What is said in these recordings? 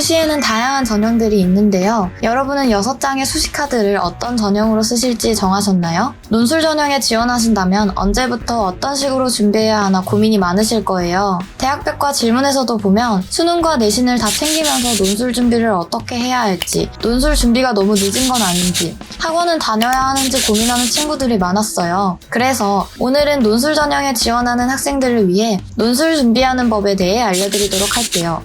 수시에는 다양한 전형들이 있는데요. 여러분은 6장의 수시 카드를 어떤 전형으로 쓰실지 정하셨나요? 논술 전형에 지원하신다면 언제부터 어떤 식으로 준비해야 하나 고민이 많으실 거예요. 대학별과 질문에서도 보면 수능과 내신을 다 챙기면서 논술 준비를 어떻게 해야 할지, 논술 준비가 너무 늦은 건 아닌지, 학원은 다녀야 하는지 고민하는 친구들이 많았어요. 그래서 오늘은 논술 전형에 지원하는 학생들을 위해 논술 준비하는 법에 대해 알려드리도록 할게요.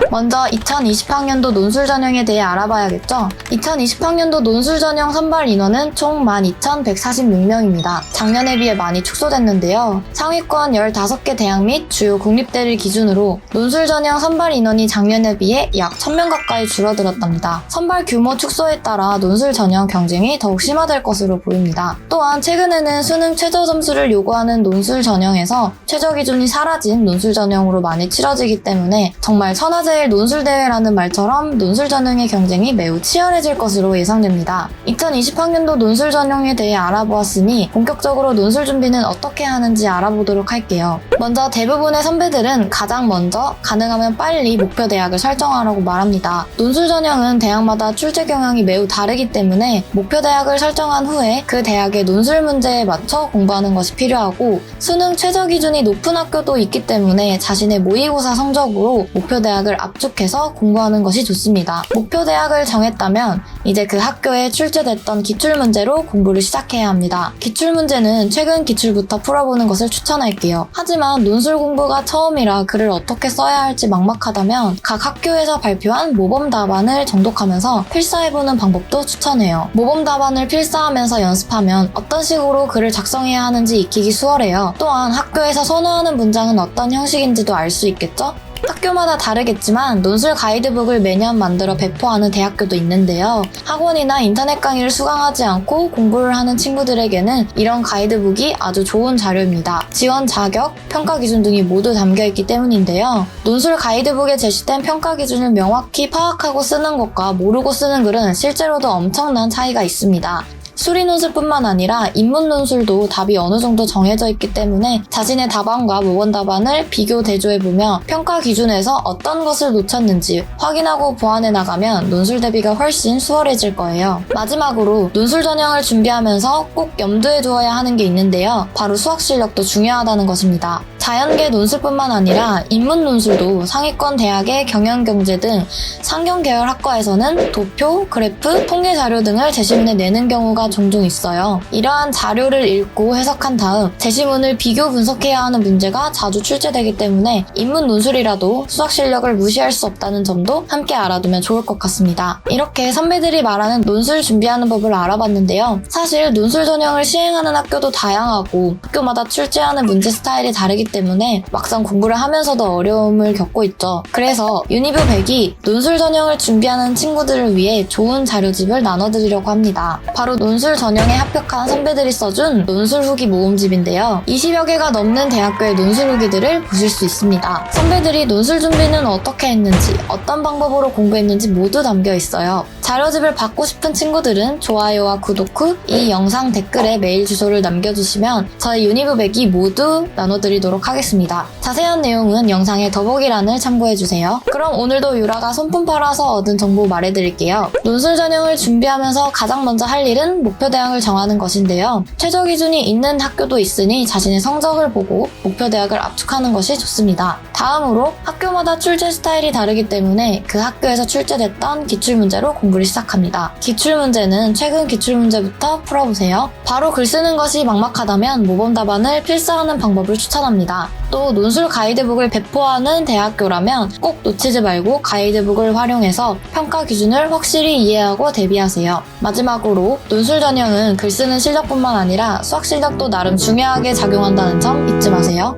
먼저 2020학년도 논술 전형에 대해 알아봐야겠죠? 2020학년도 논술 전형 선발 인원은 총 12,146명입니다. 작년에 비해 많이 축소됐는데요. 상위권 15개 대학 및 주요 국립대를 기준으로 논술 전형 선발 인원이 작년에 비해 약 1,000명 가까이 줄어들었답니다. 선발 규모 축소에 따라 논술 전형 경쟁이 더욱 심화될 것으로 보입니다. 또한 최근에는 수능 최저 점수를 요구하는 논술 전형에서 최저 기준이 사라진 논술 전형으로 많이 치러지기 때문에 정말 천하제일 논술대회라는 말처럼 논술 전형의 경쟁이 매우 치열해질 것으로 예상됩니다. 2020학년도 논술 전형에 대해 알아보았으니 본격적으로 논술 준비는 어떻게 하는지 알아보도록 할게요. 먼저 대부분의 선배들은 가장 먼저 가능하면 빨리 목표 대학을 설정하라고 말합니다. 논술 전형은 대학마다 출제 경향이 매우 다르기 때문에 목표 대학을 설정한 후에 그 대학의 논술 문제에 맞춰 공부하는 것이 필요하고 수능 최저 기준이 높은 학교도 있기 때문에 자신의 모의고사 성적으로 목표 대학을 압축해서 공부하는 것이 좋습니다. 목표 대학을 정했다면 이제 그 학교에 출제됐던 기출문제로 공부를 시작해야 합니다. 기출문제는 최근 기출부터 풀어보는 것을 추천할게요. 하지만 논술 공부가 처음이라 글을 어떻게 써야 할지 막막하다면 각 학교에서 발표한 모범 답안을 정독하면서 필사해보는 방법도 추천해요. 모범 답안을 필사하면서 연습하면 어떤 식으로 글을 작성해야 하는지 익히기 수월해요. 또한 학교에서 선호하는 문장은 어떤 형식인지도 알 수 있겠죠? 학교마다 다르겠지만 논술 가이드북을 매년 만들어 배포하는 대학교도 있는데요. 학원이나 인터넷 강의를 수강하지 않고 공부를 하는 친구들에게는 이런 가이드북이 아주 좋은 자료입니다. 지원 자격, 평가 기준 등이 모두 담겨있기 때문인데요. 논술 가이드북에 제시된 평가 기준을 명확히 파악하고 쓰는 것과 모르고 쓰는 글은 실제로도 엄청난 차이가 있습니다. 수리 논술뿐만 아니라 인문 논술도 답이 어느 정도 정해져 있기 때문에 자신의 답안과 모범 답안을 비교 대조해보며 평가 기준에서 어떤 것을 놓쳤는지 확인하고 보완해 나가면 논술 대비가 훨씬 수월해질 거예요. 마지막으로 논술 전형을 준비하면서 꼭 염두에 두어야 하는 게 있는데요. 바로 수학 실력도 중요하다는 것입니다. 자연계 논술뿐만 아니라 인문 논술도 상위권 대학의 경영경제 등 상경 계열 학과에서는 도표, 그래프, 통계 자료 등을 제시문에 내는 경우가 종종 있어요. 이러한 자료를 읽고 해석한 다음 제시문을 비교 분석해야 하는 문제가 자주 출제되기 때문에 인문 논술이라도 수학 실력을 무시할 수 없다는 점도 함께 알아두면 좋을 것 같습니다. 이렇게 선배들이 말하는 논술 준비하는 법을 알아봤는데요. 사실 논술 전형을 시행하는 학교도 다양하고 학교마다 출제하는 문제 스타일이 다르기 때문에 막상 공부를 하면서도 어려움을 겪고 있죠. 그래서 유니브 100이 논술 전형을 준비하는 친구들을 위해 좋은 자료집을 나눠드리려고 합니다. 바로 논술 전형에 합격한 선배들이 써준 논술 후기 모음집인데요. 20여 개가 넘는 대학교의 논술 후기들을 보실 수 있습니다. 선배들이 논술 준비는 어떻게 했는지, 어떤 방법으로 공부했는지 모두 담겨 있어요. 자료집을 받고 싶은 친구들은 좋아요와 구독 후 이 영상 댓글에 메일 주소를 남겨주시면 저희 유니브 100이 모두 나눠드리도록 하겠습니다. 자세한 내용은 영상의 더보기란을 참고해주세요. 그럼 오늘도 유라가 손품 팔아서 얻은 정보 말해드릴게요. 논술 전형을 준비하면서 가장 먼저 할 일은 목표 대학을 정하는 것인데요. 최저 기준이 있는 학교도 있으니 자신의 성적을 보고 목표 대학을 압축하는 것이 좋습니다. 다음으로 학교마다 출제 스타일이 다르기 때문에 그 학교에서 출제됐던 기출문제로 공부를 시작합니다. 기출문제는 최근 기출문제부터 풀어보세요. 바로 글 쓰는 것이 막막하다면 모범 답안을 필사하는 방법을 추천합니다. 또 논술 가이드북을 배포하는 대학교라면 꼭 놓치지 말고 가이드북을 활용해서 평가 기준을 확실히 이해하고 대비하세요. 마지막으로 논술 전형은 글 쓰는 실력뿐만 아니라 수학 실력도 나름 중요하게 작용한다는 점 잊지 마세요.